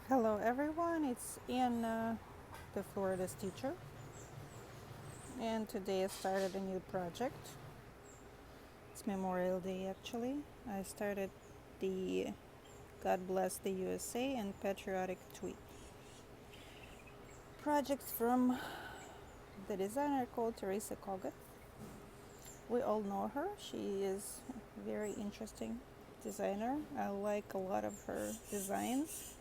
Hello everyone, it's Anna, the Florida's teacher, and today I started a new project. It's Memorial Day actually. I started the God Bless the USA and Patriotic Tweet project from the designer called Teresa Kogut. We all know her. She is a very interesting designer. I like a lot of her designs,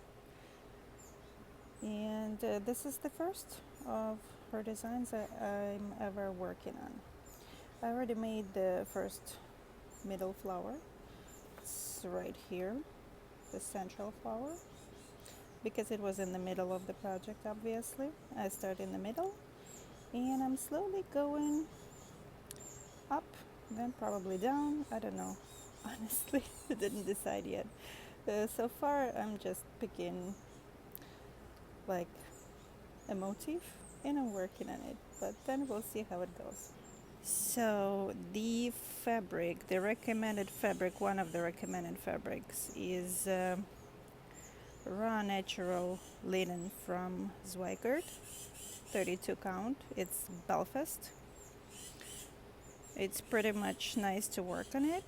and this is the first of her designs that I'm ever working on. I already made the first middle flower. It's right here, the central flower, because it was in the middle of the project. Obviously I start in the middle and I'm slowly going up, then probably down. I don't know. Honestly, I didn't decide yet. So far I'm just picking like a motif and I'm working on it, but then we'll see how it goes. So the fabric, the recommended fabric, one of the recommended fabrics is raw natural linen from Zweigert, 32 count. It's Belfast. It's pretty much nice to work on it.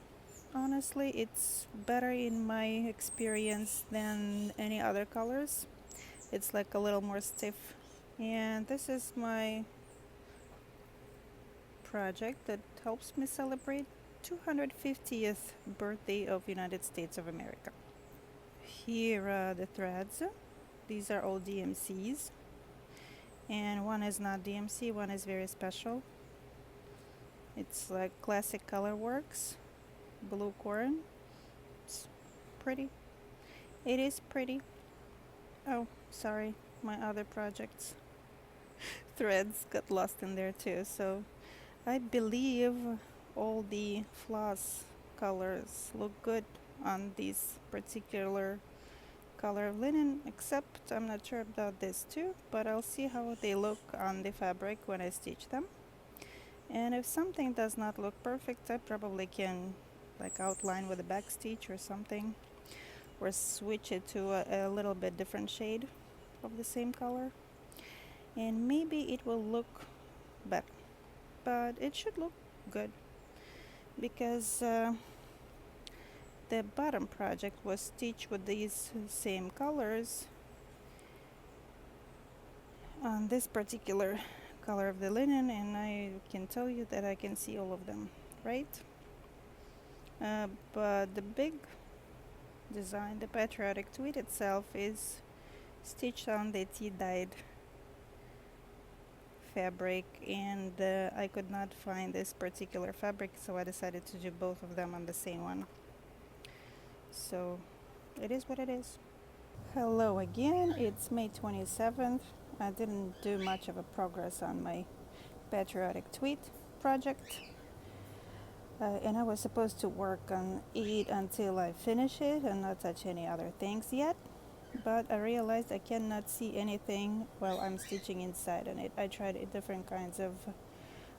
Honestly, it's better in my experience than any other colors. It's like a little more stiff. And this is my project that helps me celebrate 250th birthday of United States of America. Here are the threads. These are all DMCs, and one is not DMC, one is very special. It's like classic color works, blue corn. It's pretty. It is pretty. Oh, sorry, my other projects threads got lost in there too. So I believe all the floss colors look good on this particular color of linen, except I'm not sure about this too, but I'll see how they look on the fabric when I stitch them. And if something does not look perfect, I probably can like outline with a back stitch or something, or switch it to a little bit different shade of the same color, and maybe it will look better. But it should look good because the bottom project was stitched with these same colors on this particular color of the linen, and I can tell you that I can see all of them, right? But the big design, the patriotic tweed itself, is stitched on the tea-dyed fabric, and I could not find this particular fabric, so I decided to do both of them on the same one. So it is what it is. Hello again, it's May 27th. I didn't do much of a progress on my patriotic tweed project, and I was supposed to work on it until I finish it and not touch any other things yet, but I realized I cannot see anything while I'm stitching inside on it. I tried different kinds of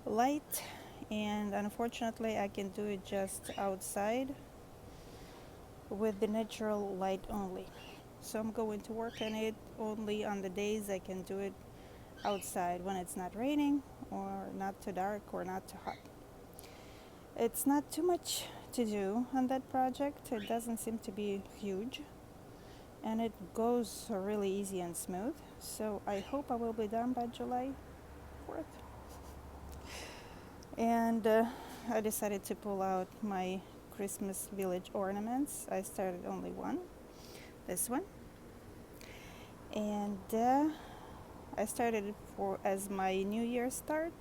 light, and unfortunately I can do it just outside with the natural light only. So I'm going to work on it only on the days I can do it outside, when it's not raining or not too dark or not too hot. It's not too much to do on that project. It doesn't seem to be huge, and it goes really easy and smooth. So I hope I will be done by July 4th. And I decided to pull out my Christmas village ornaments. I started only one, this one, and I started it as my New Year start,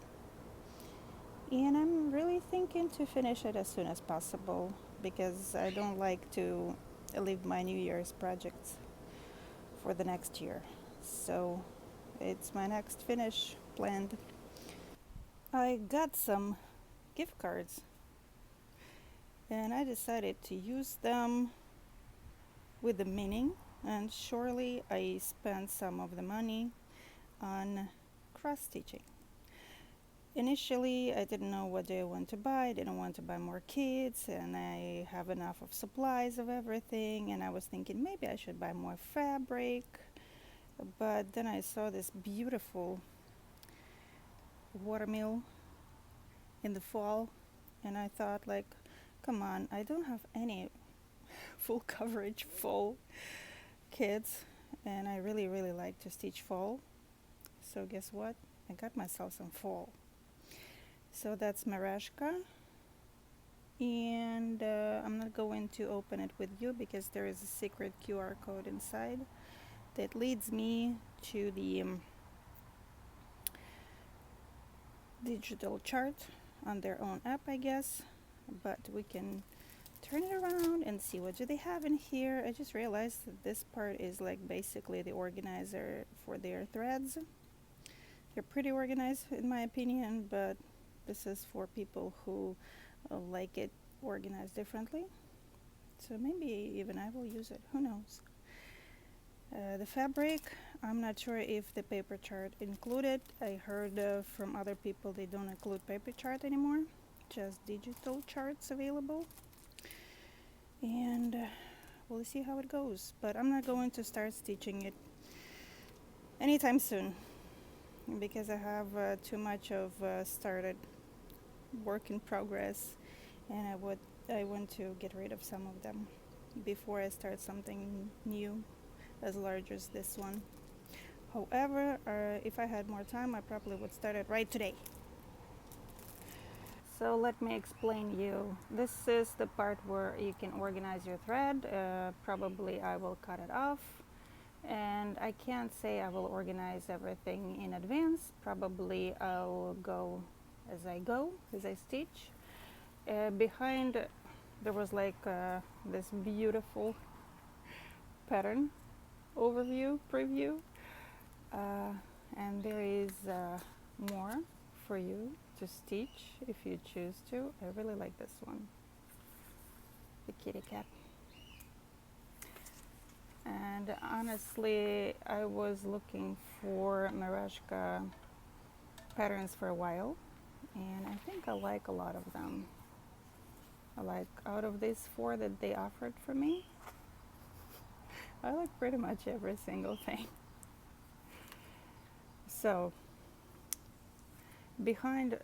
and I'm really thinking to finish it as soon as possible because I don't like to leave my New Year's projects for the next year. So it's my next finish planned. I got some gift cards and I decided to use them with the meaning, and surely I spent some of the money on cross stitching. Initially, I didn't know what day I want to buy. I didn't want to buy more kits, and I have enough of supplies of everything. And I was thinking maybe I should buy more fabric. But then I saw this beautiful watermill in the fall, and I thought, like, come on, I don't have any full coverage fall kits, and I really, really like to stitch fall. So guess what? I got myself some fall. So that's Marashka, and I'm not going to open it with you because there is a secret QR code inside that leads me to the digital chart on their own app, I guess. But we can turn it around and see what do they have in here. I just realized that this part is like basically the organizer for their threads. They're pretty organized in my opinion, but this is for people who like it organized differently. So maybe even I will use it, who knows. The fabric, I'm not sure if the paper chart included. I heard from other people they don't include paper chart anymore, just digital charts available. And we'll see how it goes. But I'm not going to start stitching it anytime soon because I have too much of started work in progress, and I want to get rid of some of them before I start something new as large as this one. However, if I had more time, I probably would start it right today. So let me explain you. This is the part where you can organize your thread. Probably I will cut it off, and I can't say I will organize everything in advance. Probably I'll go, as I stitch. Behind there was like this beautiful pattern overview preview, and there is more for you to stitch if you choose to. I really like this one, the kitty cat. And honestly, I was looking for Marashka patterns for a while, and I think I like a lot of them. I like, out of these 4 that they offered for me, I like pretty much every single thing. So behind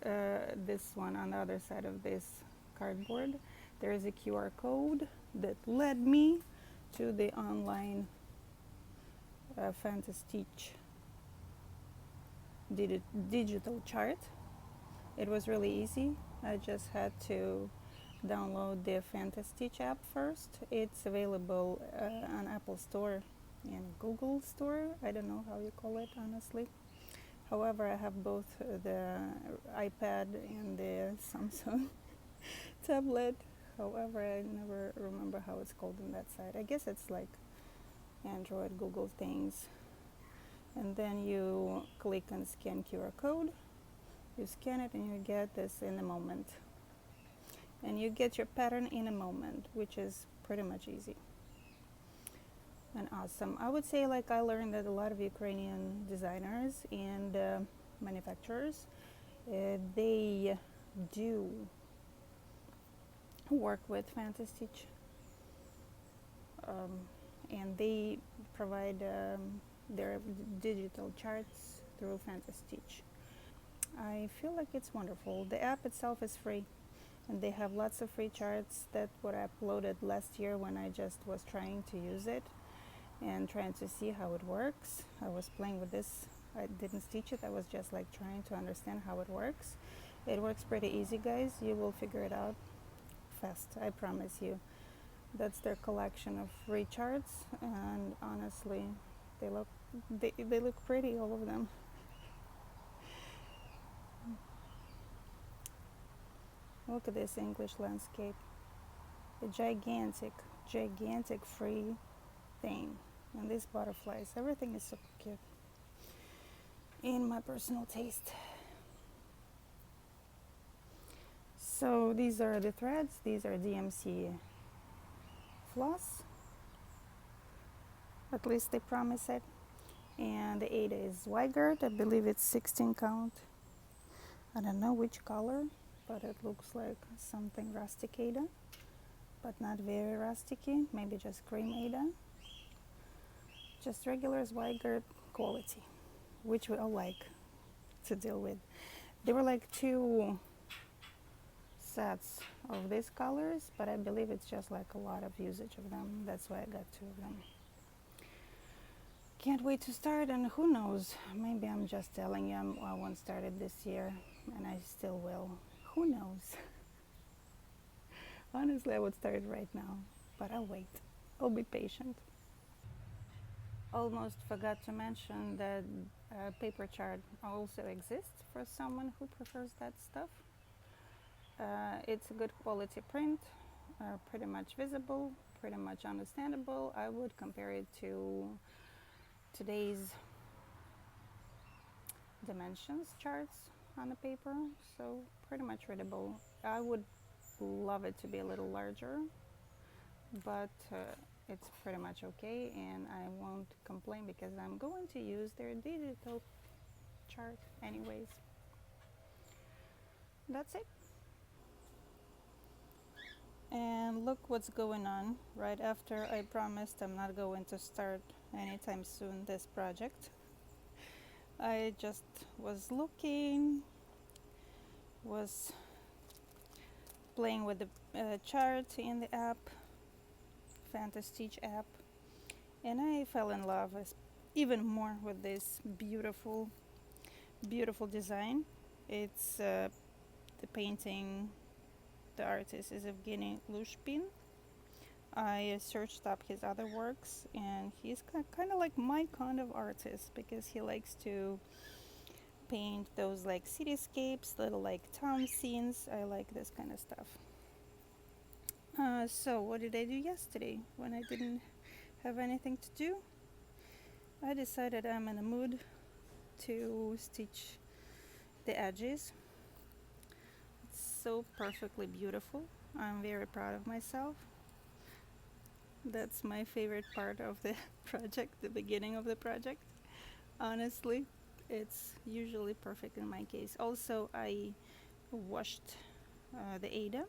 this one, on the other side of this cardboard, there is a QR code that led me to the online Fantastitch digital chart. It was really easy. I just had to download the Fantastitch app first. It's available on Apple Store and Google Store. I don't know how you call it, honestly. However, I have both the iPad and the Samsung tablet. However, I never remember how it's called on that side. I guess it's like Android, Google things. And then you click on scan QR code. You scan it and you get this in a moment. And you get your pattern in a moment, which is pretty much easy and awesome. I would say, like, I learned that a lot of Ukrainian designers and manufacturers, they do work with Fantastitch, and they provide their digital charts through Fantastitch. I feel like it's wonderful. The app itself is free, and they have lots of free charts that were uploaded last year when I just was trying to use it and trying to see how it works. I was playing with this. I didn't stitch it. I was just like trying to understand how it works. It works pretty easy, guys. You will figure it out fast, I promise you. That's their collection of free charts, and honestly, they look pretty, all of them. Look at this English landscape. A gigantic free thing. And these butterflies, everything is so cute in my personal taste. So these are the threads. These are DMC floss. At least they promise it. And the 8 is Weigert. I believe it's 16 count. I don't know which color, but it looks like something rusticata, but not very rusticy, maybe just cream Ada. Just regular Zweigart quality, which we all like to deal with. There were like 2 sets of these colors, but I believe it's just like a lot of usage of them. That's why I got 2 of them. Can't wait to start, and who knows, maybe I'm just telling you I won't start it this year, and I still will. Who knows? Honestly, I would start it right now, but I'll wait. I'll be patient. Almost forgot to mention that paper chart also exists for someone who prefers that stuff. It's a good quality print, pretty much visible, pretty much understandable. I would compare it to today's dimensions charts on the paper, so pretty much readable. I would love it to be a little larger, but it's pretty much okay, and I won't complain because I'm going to use their digital chart anyways. That's it. And look what's going on right after I promised I'm not going to start anytime soon this project. I just was looking, was playing with the chart in the app, Fantastique app, and I fell in love even more with this beautiful, beautiful design. It's the painting, the artist is Evgeny Lushpin. I searched up his other works, and he's kind of like my kind of artist because he likes to paint those like cityscapes, little like town scenes. I like this kind of stuff. So what did I do yesterday when I didn't have anything to do? I decided I'm in a mood to stitch the edges. It's so perfectly beautiful. I'm very proud of myself. That's my favorite part of the project, the beginning of the project. Honestly, it's usually perfect in my case. Also, I washed the Ada.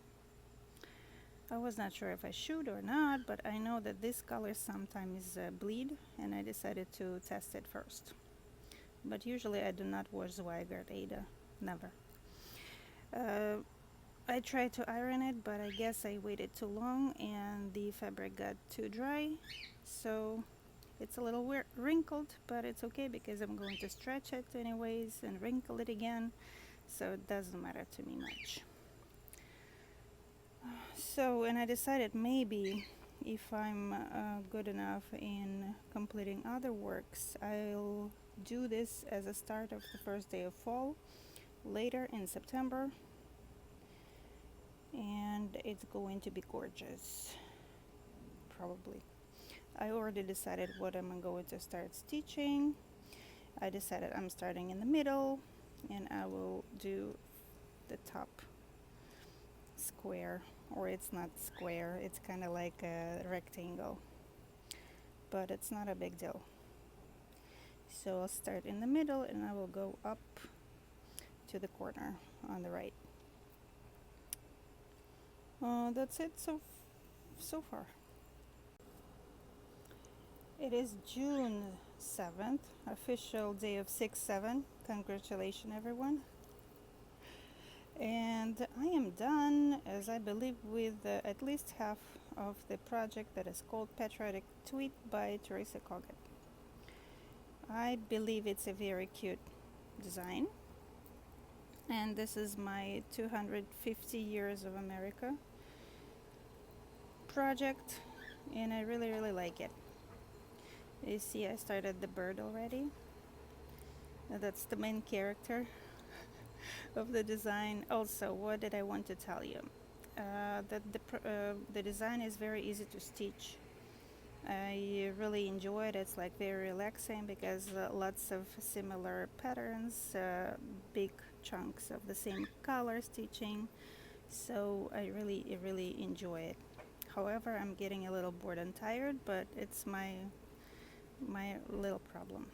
I was not sure if I should or not, but I know that this color sometimes bleed, and I decided to test it first. But usually I do not wash Zweigart Ada, never. I tried to iron it, but I guess I waited too long and the fabric got too dry, so it's a little wrinkled, but it's okay because I'm going to stretch it anyways and wrinkle it again, so it doesn't matter to me much. So, and I decided maybe if I'm good enough in completing other works, I'll do this as a start of the first day of fall, later in September, and it's going to be gorgeous, probably. I already decided what I'm going to start stitching. I decided I'm starting in the middle, and I will do the top square, or it's not square, it's kind of like a rectangle, but it's not a big deal. So I'll start in the middle and I will go up to the corner on the right. That's it so far. It is June 7th, official day of 6/7. Congratulations, everyone. And I am done, as I believe, with at least half of the project that is called Patriotic Tweet by Teresa Coggett. I believe it's a very cute design, and this is my 250 Years of America project, and I really like it. You see, I started the bird already. That's the main character of the design. Also, what did I want to tell you? That the design is very easy to stitch. I really enjoy it. It's like very relaxing because lots of similar patterns, big chunks of the same color stitching. So I really enjoy it. However, I'm getting a little bored and tired, but it's my little problem.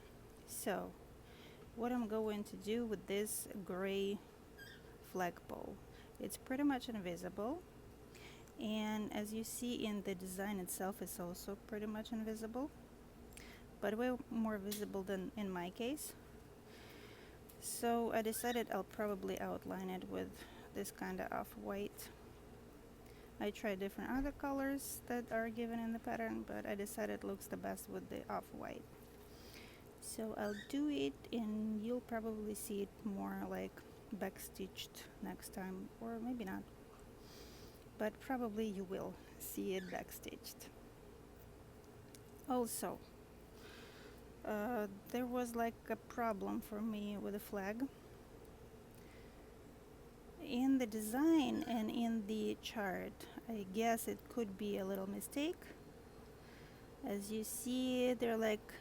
So what I'm going to do with this gray flagpole. It's pretty much invisible, and as you see in the design itself, it's also pretty much invisible, but way more visible than in my case. So I decided I'll probably outline it with this kind of off-white. I tried different other colors that are given in the pattern, but I decided it looks the best with the off-white. So I'll do it, and you'll probably see it more like backstitched next time, or maybe not, but probably you will see it backstitched. Also, there was like a problem for me with the flag. In the design and in the chart, I guess it could be a little mistake. As you see, they're like,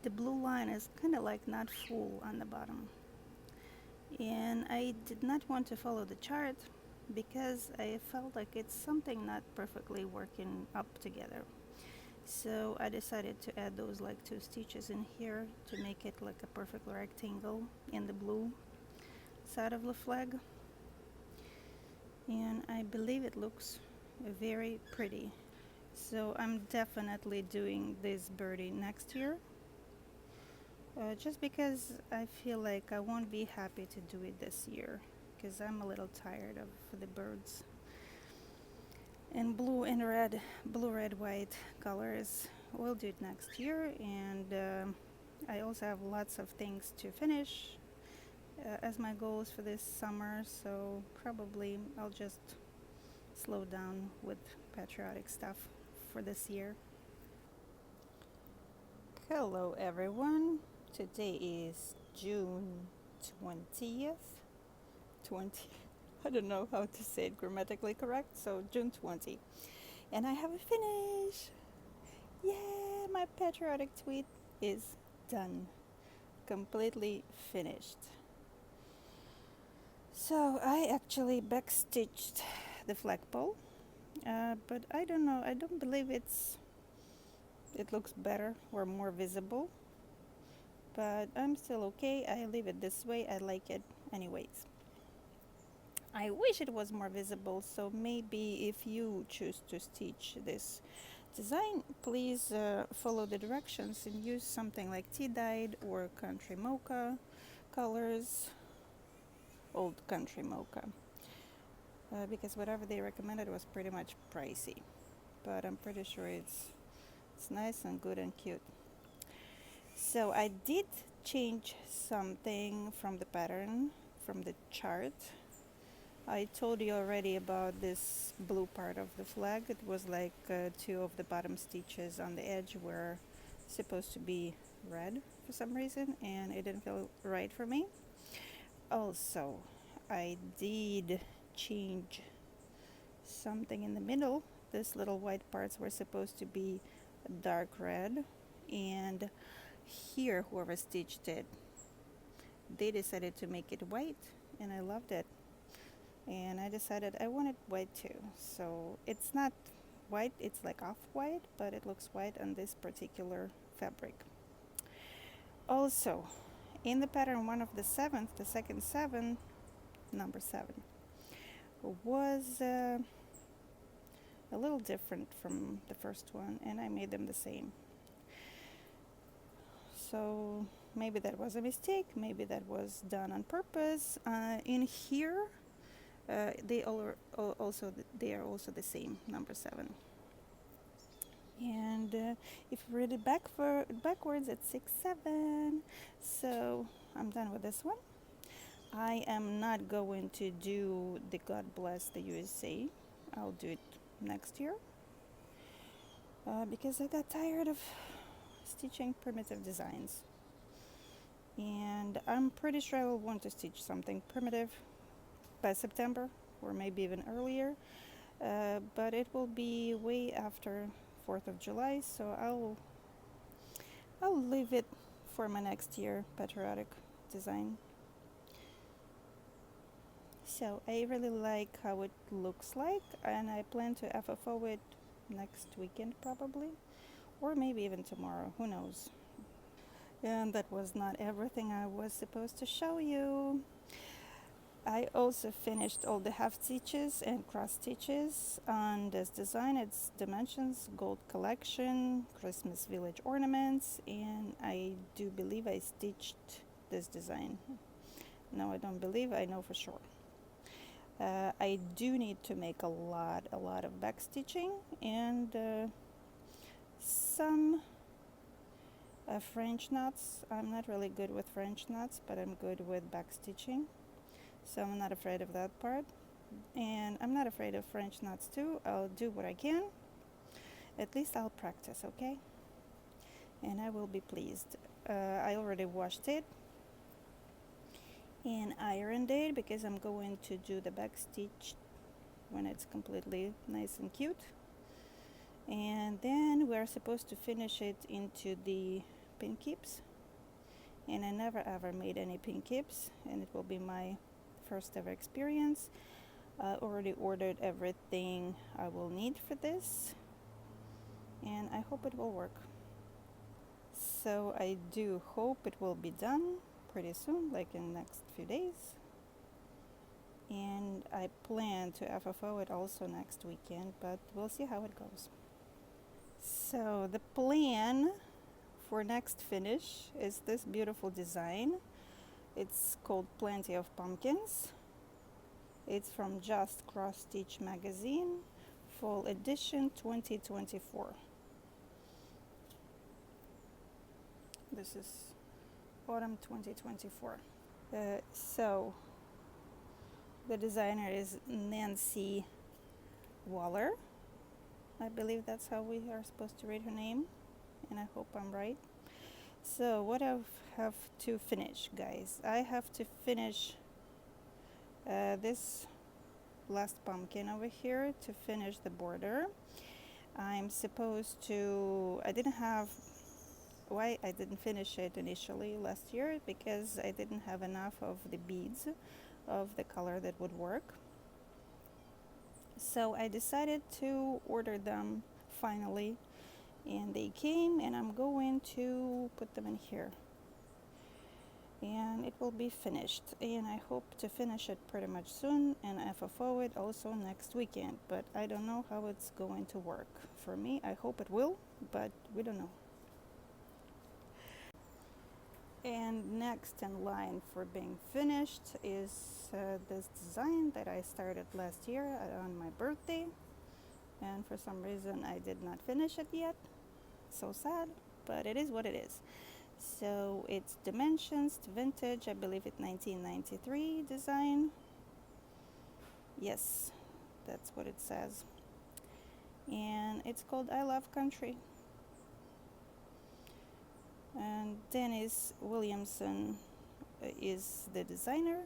the blue line is kind of like not full on the bottom. And I did not want to follow the chart because I felt like it's something not perfectly working up together. So I decided to add those like 2 stitches in here to make it like a perfect rectangle in the blue side of the flag. And I believe it looks very pretty. So I'm definitely doing this birdie next year. Just because I feel like I won't be happy to do it this year, because I'm a little tired of the birds. And blue and red, blue, red, white colors. We'll do it next year, and I also have lots of things to finish as my goals for this summer, so probably I'll just slow down with patriotic stuff for this year. Hello everyone, today is June 20th. I don't know how to say it grammatically correct, so June 20. And I have a finish! Yeah, my patriotic tweet is done. Completely finished. So I actually backstitched the flagpole, but I don't know, I don't believe it looks better or more visible, but I'm still okay. I leave it this way, I like it anyways. I wish it was more visible, so maybe if you choose to stitch this design, please follow the directions and use something like tea dyed or country mocha colors, old country mocha, because whatever they recommended was pretty much pricey, but I'm pretty sure it's nice and good and cute. So I did change something from the pattern, from the chart. I told you already about this blue part of the flag. It was like 2 of the bottom stitches on the edge were supposed to be red for some reason, and it didn't feel right for me. Also, I did change something in the middle. These little white parts were supposed to be dark red, and here whoever stitched it, they decided to make it white, and I loved it. And I decided I wanted white too. So it's not white, it's like off-white, but it looks white on this particular fabric. Also, in the pattern one of the seventh, the second 7, number 7, was a little different from the first one, and I made them the same. So maybe that was a mistake, maybe that was done on purpose. In here, they are also the same, number 7. And if you read it backwards, it's 6, 7. So I'm done with this one. I am not going to do the God Bless the USA. I'll do it next year because I got tired of stitching primitive designs. And I'm pretty sure I will want to stitch something primitive by September or maybe even earlier, but it will be way after 4th of July, so I'll leave it for my next year patriotic design. So I really like how it looks like, and I plan to FFO it next weekend probably, or maybe even tomorrow, who knows. And that was not everything I was supposed to show you. I also finished all the half stitches and cross stitches on this design. It's Dimensions Gold Collection Christmas Village Ornaments, and I do believe I stitched this design. No, I don't believe, I know for sure. I do need to make a lot of back stitching and some French knots. I'm not really good with French knots, but I'm good with back stitching, so I'm not afraid of that part. And I'm not afraid of French knots too. I'll do what I can. At least I'll practice, okay? And I will be pleased. I already washed it and ironed it because I'm going to do the back stitch when it's completely nice and cute. And then we're supposed to finish it into the pin keeps. And I never ever made any pin keeps, and it will be my first ever experience. I already ordered everything I will need for this, and I hope it will work. So I do hope it will be done pretty soon, like in the next few days. And I plan to FFO it also next weekend, but we'll see how it goes. So the plan for next finish is this beautiful design. It's called Plenty of Pumpkins. It's from Just Cross Stitch magazine, fall edition 2024. This is autumn 2024. So the designer is Nancy Waller. I believe that's how we are supposed to read her name, and I hope I'm right. So what I have to finish, guys, I have to finish this last pumpkin over here to finish the border. I'm supposed to, I didn't have, why I didn't finish it initially last year, because I didn't have enough of the beads of the color that would work. So I decided to order them finally, and they came, and I'm going to put them in here, and it will be finished, and I hope to finish it pretty much soon and FFO it also next weekend, but I don't know how it's going to work for me. I hope it will, but we don't know. And next in line for being finished is this design that I started last year on my birthday, and for some reason I did not finish it yet. So sad, but it is what it is. So it's Dimensions Vintage, I believe it's 1993 design. Yes, that's what it says. And it's called I Love Country. And Dennis Williamson is the designer,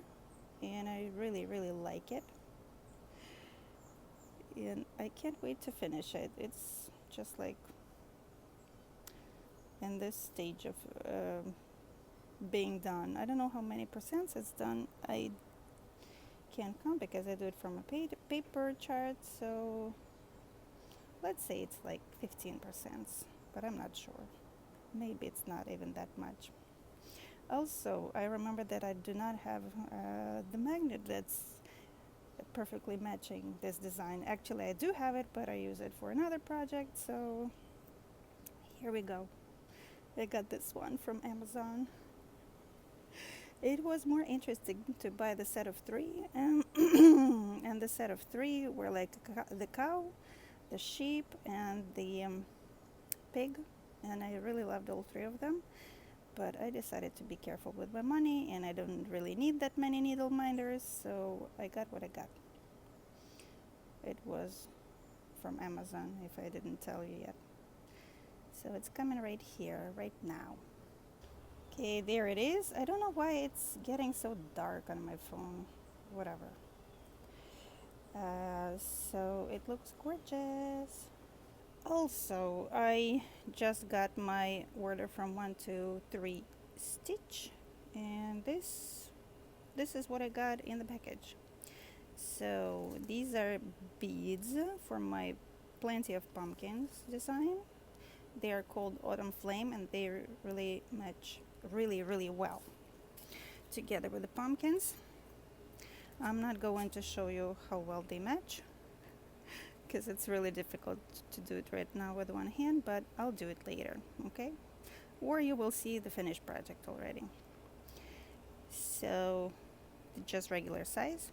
and I really like it. And I can't wait to finish it. It's just like in this stage of being done. I don't know how many percents it's done. I can't count because I do it from a paper chart, so let's say it's like 15%, but I'm not sure. Maybe it's not even that much. Also, I remember that I do not have the magnet that's perfectly matching this design. Actually, I do have it, but I use it for another project, so here we go. I got this one from Amazon. It was more interesting to buy the set of 3, and the set of 3 were like the cow, the sheep, and the pig, and I really loved all 3 of them, but I decided to be careful with my money, and I don't really need that many needle minders, so I got what I got. It was from Amazon, if I didn't tell you yet. So it's coming right here, right now. Okay, there it is. I don't know why it's getting so dark on my phone. Whatever. So it looks gorgeous. Also, I just got my order from 123 Stitch, and this is what I got in the package. So these are beads for my Plenty of Pumpkins design. They are called Autumn Flame, and they really match really well together with the pumpkins. I'm not going to show you how well they match because it's really difficult to do it right now with one hand, but I'll do it later, okay? Or you will see the finished project already. So, just regular size,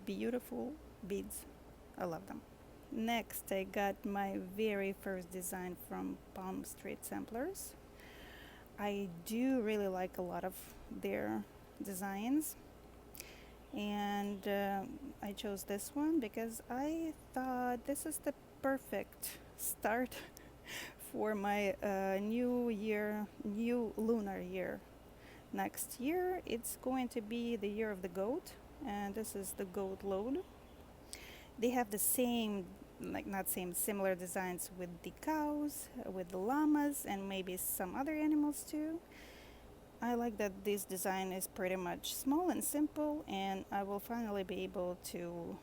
beautiful beads. I love them. Next, I got my very first design from Palm Street Samplers. I do really like a lot of their designs, and I chose this one because I thought this is the perfect start for my new lunar year. Next year, it's going to be the year of the goat, and this is the goat load. They have the same, like not same, similar designs with the cows, with the llamas, and maybe some other animals too. I like that this design is pretty much small and simple, and I will finally be able to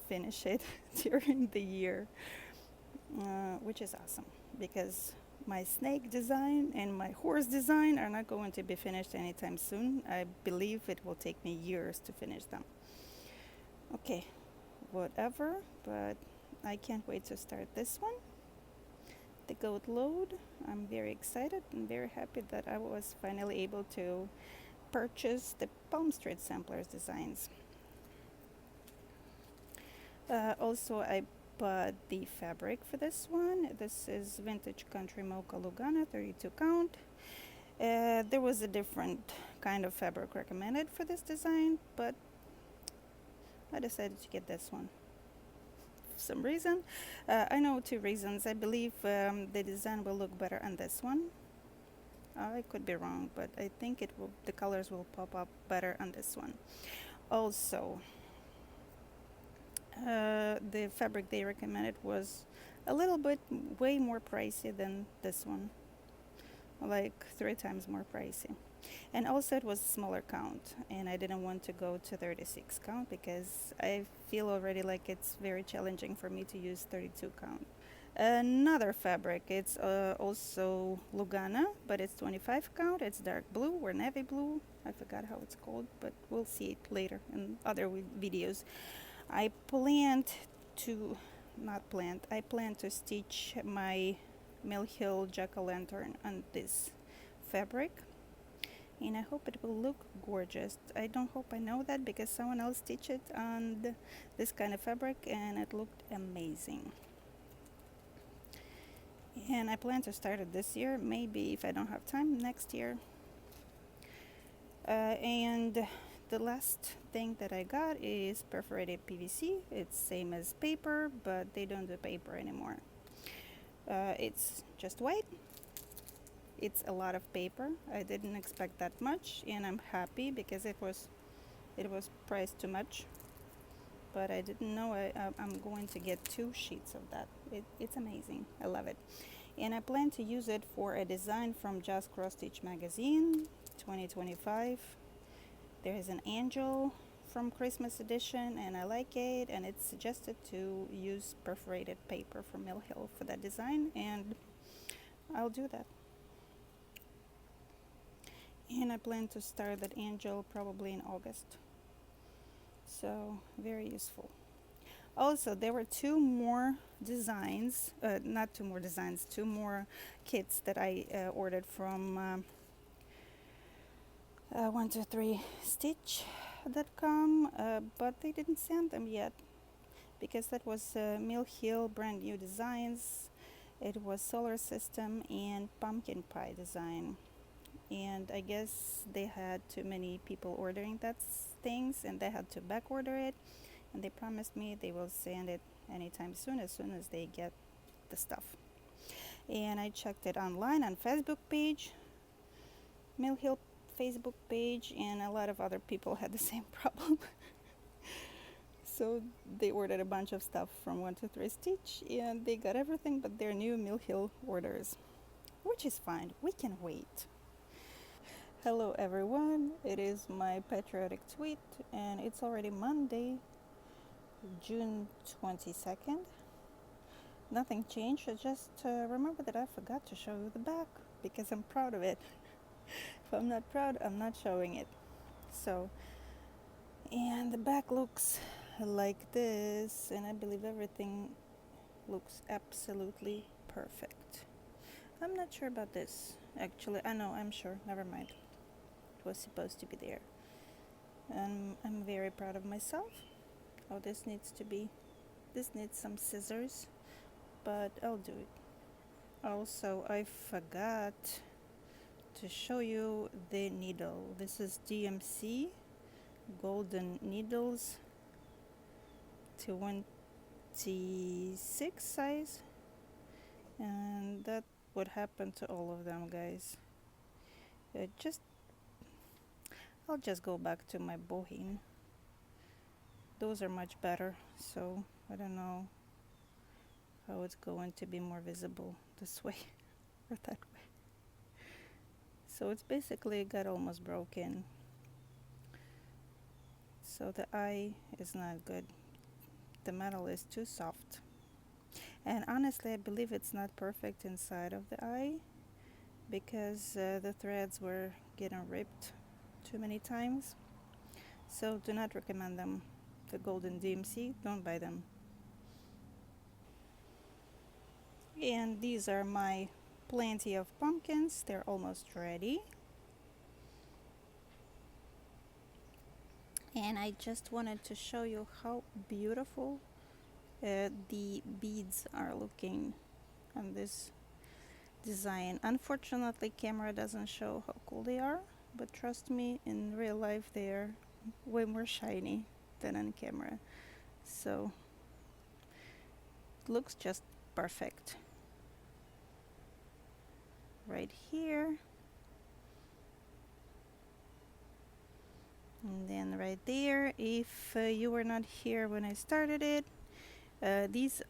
finish it during the year, which is awesome because my snake design and my horse design are not going to be finished anytime soon. I believe it will take me years to finish them. Okay, whatever, but I can't wait to start this one. The goat load. I'm very excited and very happy that I was finally able to purchase the Palm Street Samplers designs. Also, I bought the fabric for this one. This is Vintage Country Mocha Lugana 32 count. There was a different kind of fabric recommended for this design, but I decided to get this one for some reason. I know two reasons. I believe the design will look better on this one. I could be wrong, but I think the colors will pop up better on this one. Also, the fabric they recommended was a little bit way more pricey than this one, like 3 times more pricey. And also it was smaller count, and I didn't want to go to 36 count because I feel already like it's very challenging for me to use 32 count. Another fabric, it's also Lugana, but it's 25 count. It's dark blue or navy blue. I forgot how it's called, but we'll see it later in other videos. I plan to stitch my Mill Hill jack-o'-lantern on this fabric, and I hope it will look gorgeous. I don't hope I know that because someone else stitched it on this kind of fabric and it looked amazing. And I plan to start it this year, maybe if I don't have time, next year. And the last thing that I got is perforated PVC. It's same as paper, but they don't do paper anymore. It's just white. It's a lot of paper. I didn't expect that much, and I'm happy because it was priced too much. But I didn't know I'm going to get 2 sheets of that. It's amazing. I love it. And I plan to use it for a design from Just Cross Stitch magazine 2025. There is an angel from Christmas edition, and I like it, and it's suggested to use perforated paper from Mill Hill for that design, and I'll do that. And I plan to start that angel probably in August. So very useful. Also, there were 2 more designs, not 2 more designs, 2 more kits that I ordered from 123stitch.com, but they didn't send them yet because that was Mill Hill brand new designs. It was solar system and pumpkin pie design, and I guess they had too many people ordering that things and they had to back order it, and they promised me they will send it anytime soon as they get the stuff. And I checked it online on Facebook page, Mill Hill Facebook page, and a lot of other people had the same problem. So they ordered a bunch of stuff from 123 Stitch, and they got everything but their new Mill Hill orders, which is fine. We can wait. Hello everyone, it is my patriotic tweet, and it's already Monday, June 22nd. Nothing changed. I just remember that I forgot to show you the back because I'm proud of it. If I'm not proud, I'm not showing it. So, And the back looks like this, and I believe everything looks absolutely perfect. I'm not sure about this, actually. I know, I'm sure. Never mind. It was supposed to be there. And I'm very proud of myself. Oh, this needs to be. This needs some scissors, but I'll do it. Also, I forgot to show you the needle. This is DMC golden needles 26 size, and that would happen to all of them, guys. I'll just go back to my bohine. Those are much better, so I don't know how it's going to be more visible this way or that way. So it's basically got almost broken, so the eye is not good. The metal is too soft, and honestly I believe it's not perfect inside of the eye because the threads were getting ripped too many times. So do not recommend them. The golden DMC, don't buy them. And these are my plenty of pumpkins. They're almost ready. And I just wanted to show you how beautiful the beads are looking on this design. Unfortunately, camera doesn't show how cool they are, but trust me, in real life they are way more shiny than on camera. So it looks just perfect. Right here. And then right there, if you were not here when I started it, these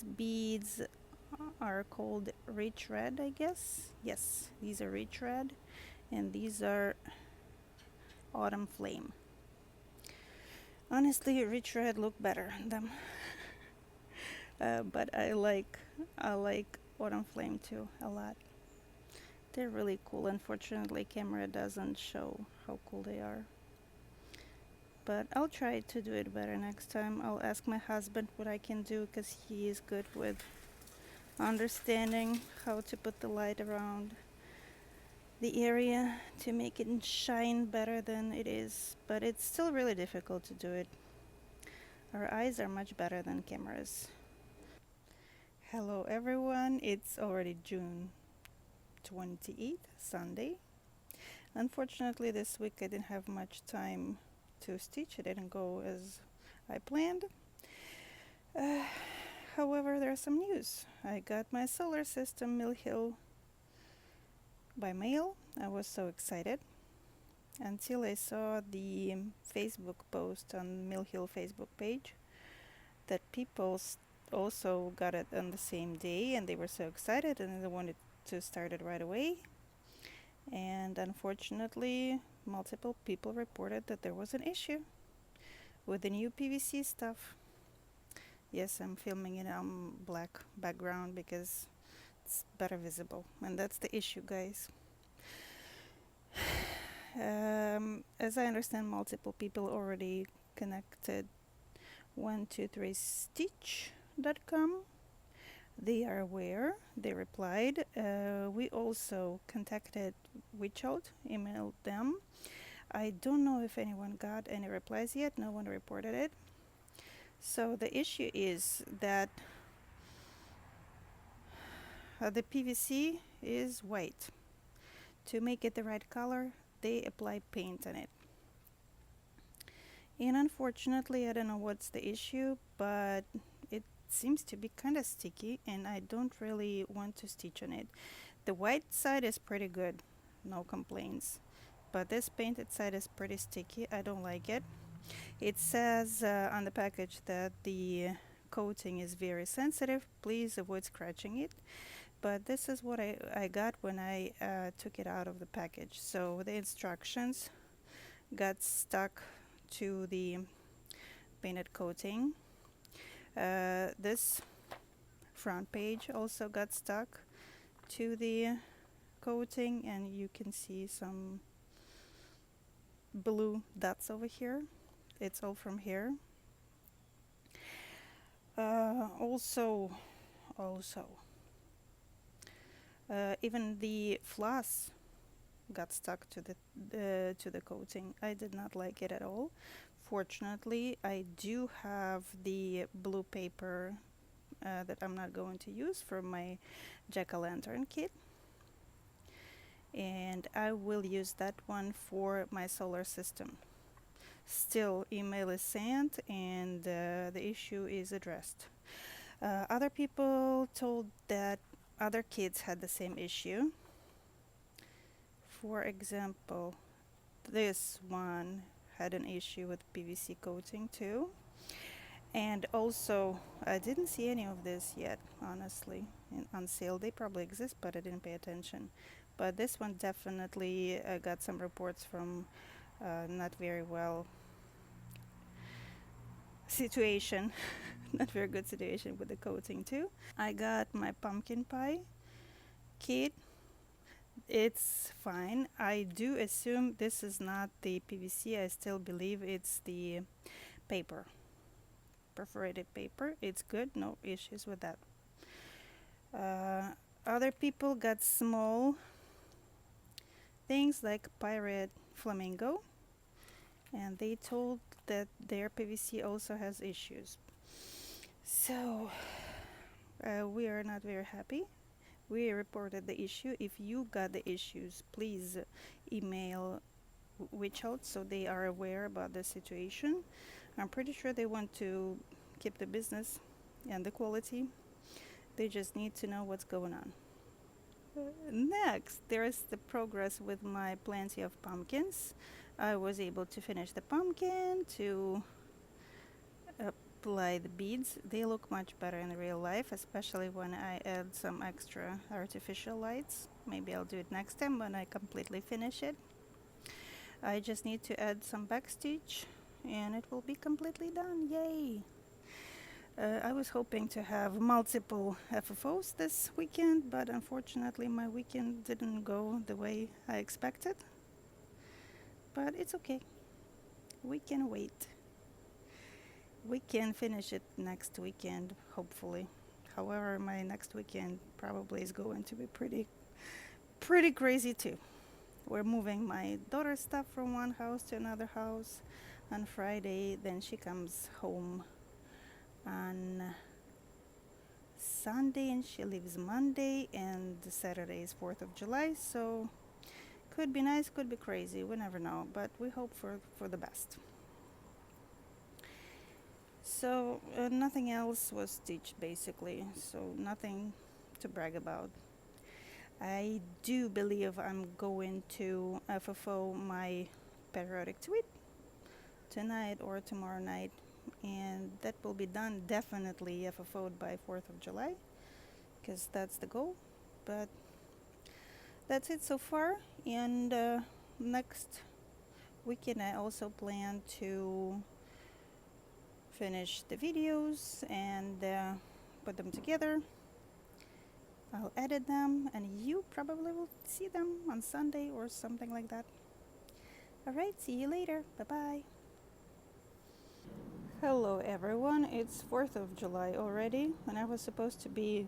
beads are called rich red, I guess. Yes, these are rich red, and these are autumn flame. Honestly, rich red look better on them, but I like autumn flame too a lot. They're really cool. Unfortunately, camera doesn't show how cool they are. But I'll try to do it better next time. I'll ask my husband what I can do because he is good with understanding how to put the light around the area to make it shine better than it is. But it's still really difficult to do it. Our eyes are much better than cameras. Hello everyone, it's already June 28th, Sunday. Unfortunately, this week I didn't have much time to stitch. It didn't go as I planned. Uh, However, there's some news. I got my solar system Mill Hill by mail. I was so excited until I saw the Facebook post on Mill Hill Facebook page that people also got it on the same day, and they were so excited and they wanted to start it right away. And unfortunately, multiple people reported that there was an issue with the new PVC stuff. Yes, I'm filming it on black background because it's better visible, and that's the issue, guys. As I understand, multiple people already connected 123stitch.com. They are aware. They replied. We also contacted WeChat, emailed them. I don't know if anyone got any replies yet. No one reported it. So the issue is that the PVC is white. To make it the right color, they apply paint on it. And unfortunately, I don't know what's the issue, but it seems to be kind of sticky, and I don't really want to stitch on it. The white side is pretty good, no complaints. But this painted side is pretty sticky. I don't like it. It says on the package that the coating is very sensitive. Please avoid scratching it. But this is what I got when I took it out of the package. So the instructions got stuck to the painted coating. This front page also got stuck to the coating, and you can see some blue dots over here. It's all from here. Also, even the floss got stuck to the coating. I did not like it at all. Fortunately, I do have the blue paper that I'm not going to use for my jack-o'-lantern kit, and I will use that one for my solar system. Still, email is sent and the issue is addressed. Other people told that other kids had the same issue. For example, this one had an issue with PVC coating too. And also, I didn't see any of this yet, honestly, on sale. They probably exist, but I didn't pay attention. But this one definitely got some reports from not very well situation, not very good situation with the coating too. I got my pumpkin pie kit. It's fine. I do assume this is not the PVC. I still believe it's the paper, perforated paper. It's good, no issues with that. Other people got small things like pirate flamingo, and they told that their PVC also has issues. So we are not very happy. We reported the issue. If you got the issues, please email Witch Out so they are aware about the situation. I'm pretty sure they want to keep the business and the quality. They just need to know what's going on. Next, there is the progress with my plenty of pumpkins. I was able to finish the pumpkin, to apply the beads. They look much better in real life, especially when I add some extra artificial lights. Maybe I'll do it next time when I completely finish it. I just need to add some backstitch and it will be completely done. Yay! I was hoping to have multiple FFOs this weekend, but unfortunately my weekend didn't go the way I expected. But it's okay. We can wait. We can finish it next weekend, hopefully. However, my next weekend probably is going to be pretty crazy too. We're moving my daughter's stuff from one house to another house on Friday, then she comes home on Sunday and she leaves Monday, and Saturday is 4th of July, so could be nice, could be crazy, we never know, but we hope for the best. So nothing else was stitched basically, so nothing to brag about. I do believe I'm going to FFO my periodic tweet tonight or tomorrow night, and that will be done definitely FFO'd by 4th of July, because that's the goal. But that's it so far, and next weekend I also plan to finish the videos and put them together. I'll edit them and you probably will see them on Sunday or something like that. Alright, see you later. Bye bye. Hello everyone, it's 4th of July already, and I was supposed to be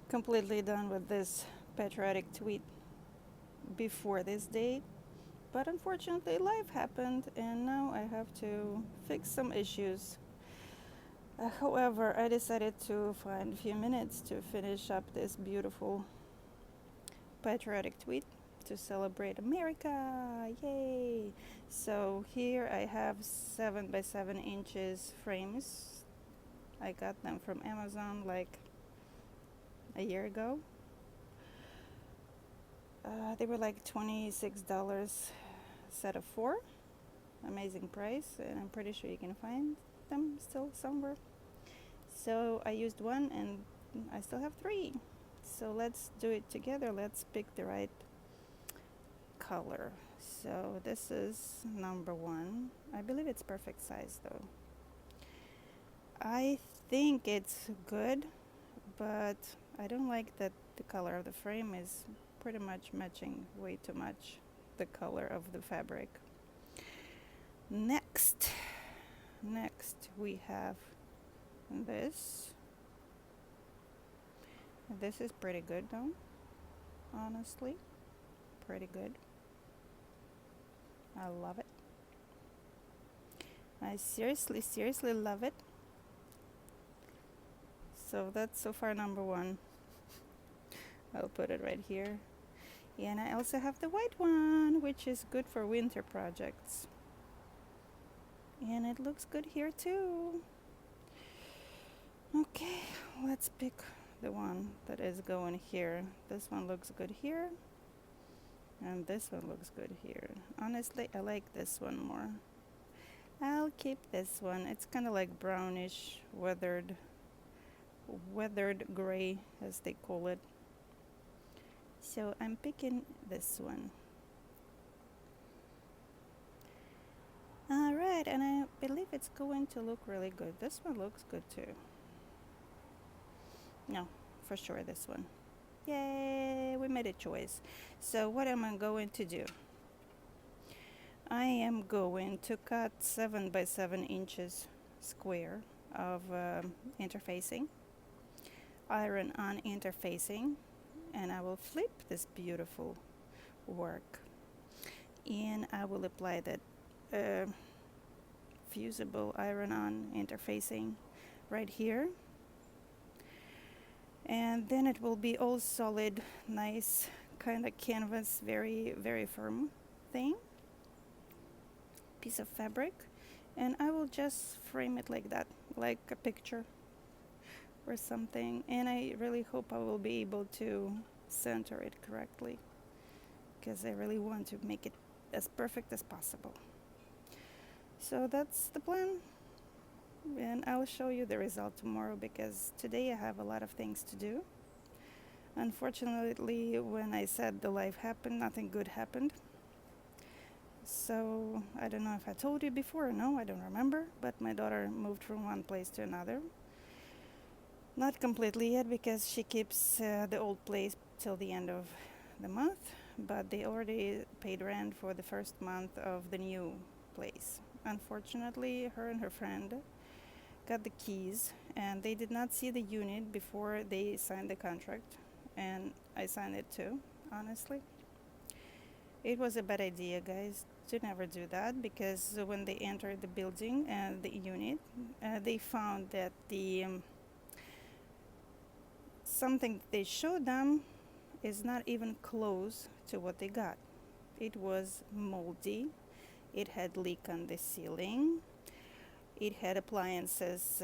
completely done with this patriotic tweet before this date, but unfortunately life happened and now I have to fix some issues. However, I decided to find a few minutes to finish up this beautiful patriotic tweet to celebrate America. Yay! So here I have 7 by 7 inches frames. I got them from Amazon like a year ago. They were like $26 set of 4. Amazing price, and I'm pretty sure you can find them still somewhere. So I used 1 and I still have 3. So let's do it together. Let's pick the right color. So this is number 1. I believe it's perfect size though. I think it's good, but I don't like that the color of the frame is pretty much matching way too much the color of the fabric. Next, we have this. This is pretty good though, honestly. Pretty good. I love it. I seriously love it. So that's so far number one. I'll put it right here. And I also have the white one, which is good for winter projects. And it looks good here too. Okay, let's pick the one that is going here. This one looks good here. And this one looks good here. Honestly, I like this one more. I'll keep this one. It's kind of like brownish, weathered gray, as they call it. So I'm picking this one. Alright, and I believe it's going to look really good. This one looks good too. No, for sure this one. Yay, we made a choice. So what am I going to do? I am going to cut 7 by 7 inches square of interfacing, iron on interfacing, and I will flip this beautiful work, and I will apply that fusible iron on interfacing right here, and then it will be all solid, nice kind of canvas, very firm thing, piece of fabric, and I will just frame it like that, like a picture or something, and I really hope I will be able to center it correctly, because I really want to make it as perfect as possible. So that's the plan, and I'll show you the result tomorrow, because today I have a lot of things to do. Unfortunately, when I said the life happened, nothing good happened. So I don't know if I told you before. No, I don't remember, but my daughter moved from one place to another. Not completely yet, because she keeps the old place till the end of the month, but they already paid rent for the first month of the new place. Unfortunately, her and her friend got the keys, and they did not see the unit before they signed the contract, and I signed it too, honestly. It was a bad idea, guys, to never do that, because when they entered the building and the unit, they found that the something they showed them is not even close to what they got. It was moldy, it had leak on the ceiling, it had appliances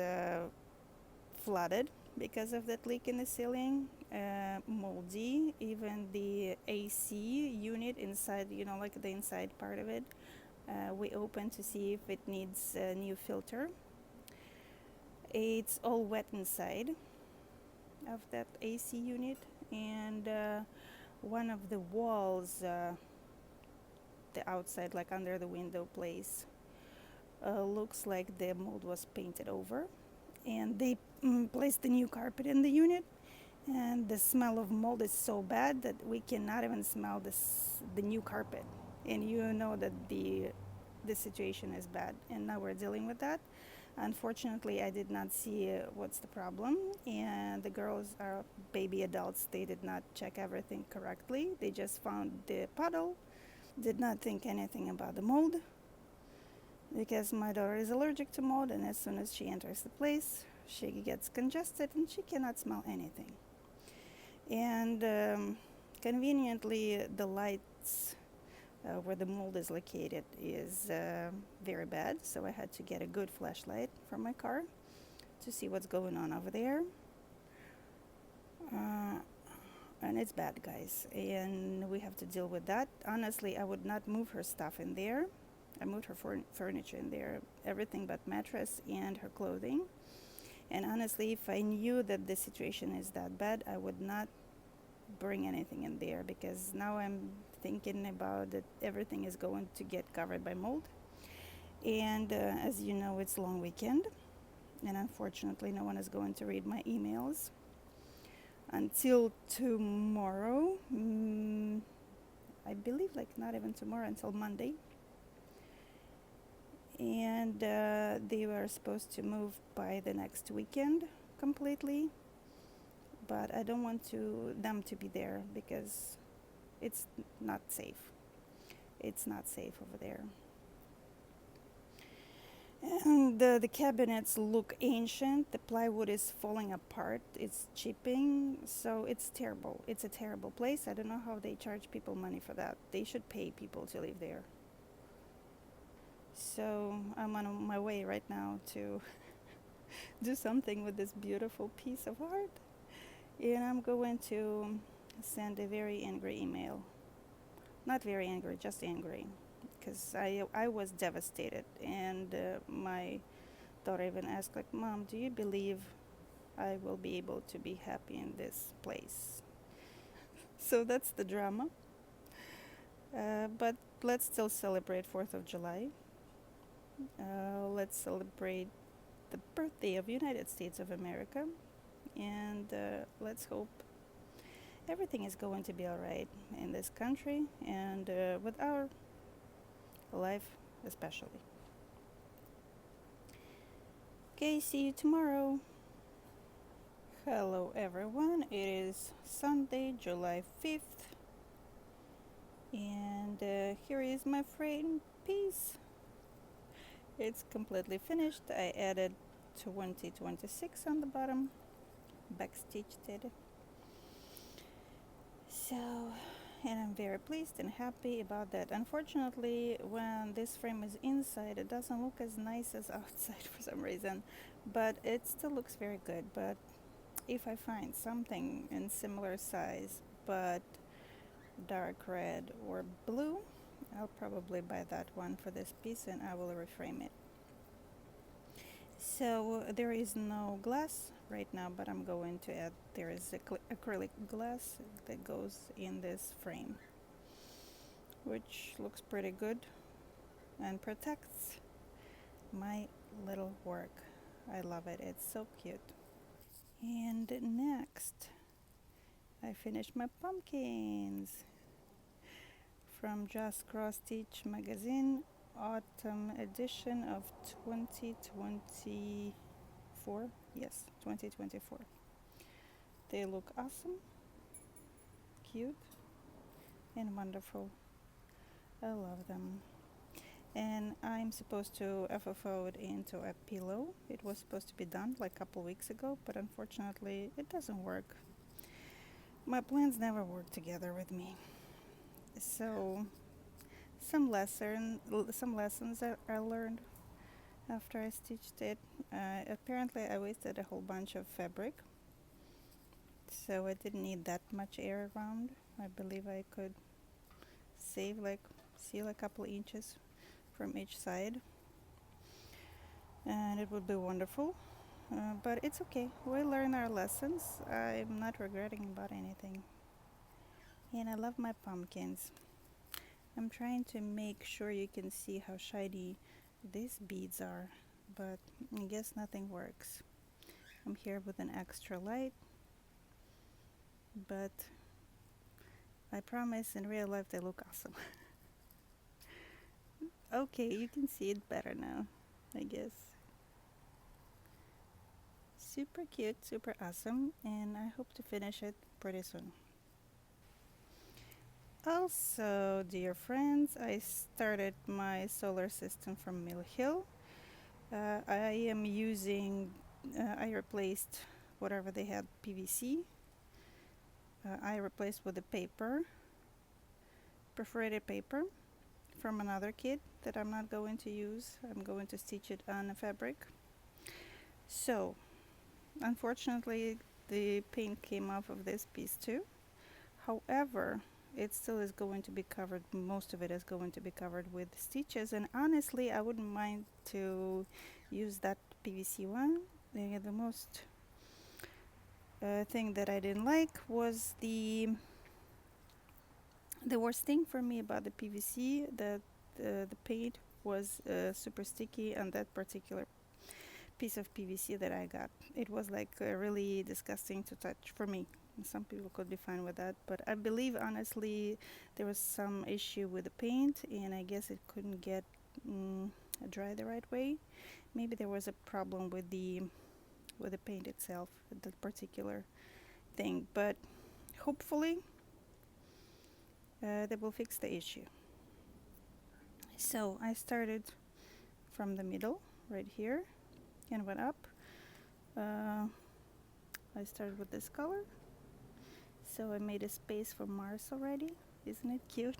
flooded because of that leak in the ceiling, moldy, even the AC unit inside, like the inside part of it, we opened to see if it needs a new filter. It's all wet inside of that AC unit, and one of the walls, the outside, like under the window place, looks like the mold was painted over, and they placed the new carpet in the unit, and the smell of mold is so bad that we cannot even smell the new carpet, and you know that the situation is bad, and now we're dealing with that. Unfortunately, I did not see what's the problem, and the girls are baby adults. They did not check everything correctly. They just found the puddle, did not think anything about the mold, because my daughter is allergic to mold, and as soon as she enters the place, she gets congested and she cannot smell anything. And conveniently, the lights where the mold is located is very bad, so I had to get a good flashlight from my car to see what's going on over there. And it's bad, guys, and we have to deal with that. Honestly, I would not move her stuff in there. I moved her furniture in there, everything but mattress and her clothing. And honestly, if I knew that the situation is that bad, I would not bring anything in there, because now I'm thinking about that everything is going to get covered by mold. And as you know, it's long weekend, and unfortunately no one is going to read my emails until tomorrow. I believe, like, not even tomorrow, until Monday. and they were supposed to move by the next weekend completely, but I don't want them to be there because it's not safe. It's not safe over there. And the cabinets look ancient. The plywood is falling apart. It's chipping. So it's terrible. It's a terrible place. I don't know how they charge people money for that. They should pay people to live there. So I'm on my way right now to do something with this beautiful piece of art. And I'm going to send a very angry email. Not very angry, just angry. Because I was devastated. And my daughter even asked, like, Mom, do you believe I will be able to be happy in this place? So that's the drama. But let's still celebrate 4th of July. Let's celebrate the birthday of United States of America. And let's hope everything is going to be all right in this country and with our life especially. Okay, see you tomorrow. Hello everyone, it is Sunday, July 5th, and here is my frame piece. It's completely finished. I added 2026 on the bottom, backstitched it. So, and I'm very pleased and happy about that. Unfortunately, when this frame is inside, it doesn't look as nice as outside for some reason, but it still looks very good. But if I find something in similar size but dark red or blue, I'll probably buy that one for this piece and I will reframe it. So there is no glass right now, but I'm going to add, there is acrylic glass that goes in this frame, which looks pretty good and protects my little work. I love it, it's so cute. And next, I finished my pumpkins from Just Cross Stitch magazine, autumn edition of 2024. Yes, 2024. They look awesome, cute, and wonderful. I love them. And I'm supposed to FFO it into a pillow. It was supposed to be done like a couple weeks ago, but unfortunately it doesn't work. My plans never work together with me. So some lessons I learned after I stitched it. Apparently I wasted a whole bunch of fabric, so I didn't need that much air around. I believe I could save seal a couple inches from each side, and it would be wonderful. But it's okay. We learn our lessons. I'm not regretting about anything. And I love my pumpkins. I'm trying to make sure you can see how shiny these beads are, but I guess nothing works. I'm here with an extra light, but I promise in real life they look awesome. Okay, you can see it better now, I guess. Super cute, super awesome, and I hope to finish it pretty soon. Also, dear friends, I started my solar system from Mill Hill. I am using, I replaced whatever they had PVC. I replaced with a paper, perforated paper from another kit that I'm not going to use. I'm going to stitch it on a fabric. So, unfortunately, the paint came off of this piece too. However, it still is going to be covered, most of it is going to be covered with stitches, and honestly I wouldn't mind to use that PVC one. The most thing that I didn't like was the worst thing for me about the PVC, that the paint was super sticky on that particular piece of PVC that I got. It was like really disgusting to touch for me. Some people could be fine with that, but I believe honestly there was some issue with the paint, and I guess it couldn't get dry the right way. Maybe there was a problem with the paint itself, the particular thing, but hopefully that will fix the issue. So I started from the middle right here and went up. I started with this color, so I made a space for Mars already. Isn't it cute?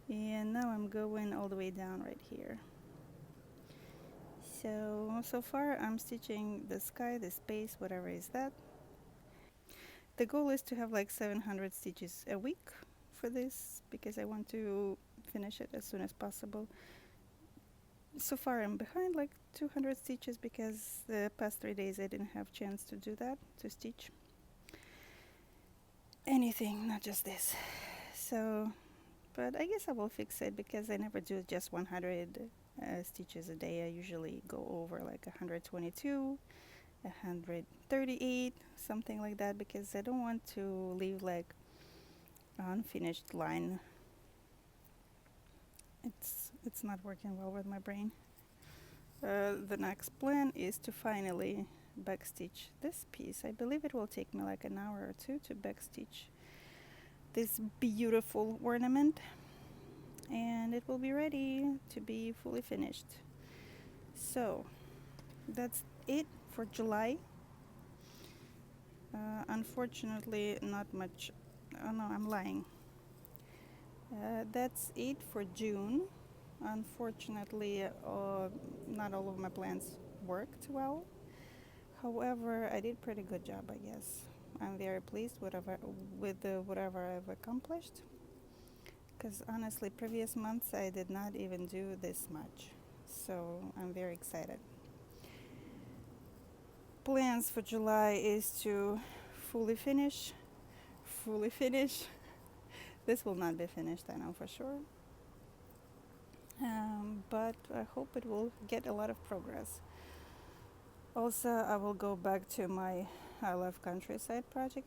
And now I'm going all the way down right here. So far I'm stitching the sky, the space, whatever is that. The goal is to have like 700 stitches a week for this because I want to finish it as soon as possible. So far I'm behind like 200 stitches because the past 3 days I didn't have chance to do that, to stitch anything, not just this. So, but I guess I will fix it because I never do just 100 stitches a day. I usually go over like 122, 138, something like that, because I don't want to leave like unfinished line. It's not working well with my brain. The next plan is to finally backstitch this piece. I believe it will take me like an hour or two to backstitch this beautiful ornament, and it will be ready to be fully finished. So that's it for July. Unfortunately, not much. Oh no, I'm lying. That's it for June. Unfortunately, not all of my plans worked well. However, I did pretty good job, I guess. I'm very pleased with whatever I've accomplished. Because honestly, previous months I did not even do this much. So I'm very excited. Plans for July is to fully finish. This will not be finished, I know for sure. But I hope it will get a lot of progress. Also, I will go back to my I Love Countryside project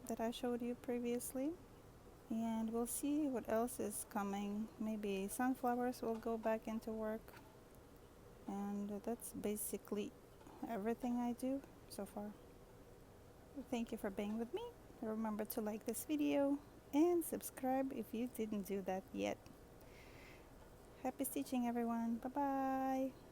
that I showed you previously. And we'll see what else is coming. Maybe sunflowers will go back into work. And that's basically everything I do so far. Thank you for being with me. Remember to like this video and subscribe if you didn't do that yet. Happy stitching, everyone. Bye bye.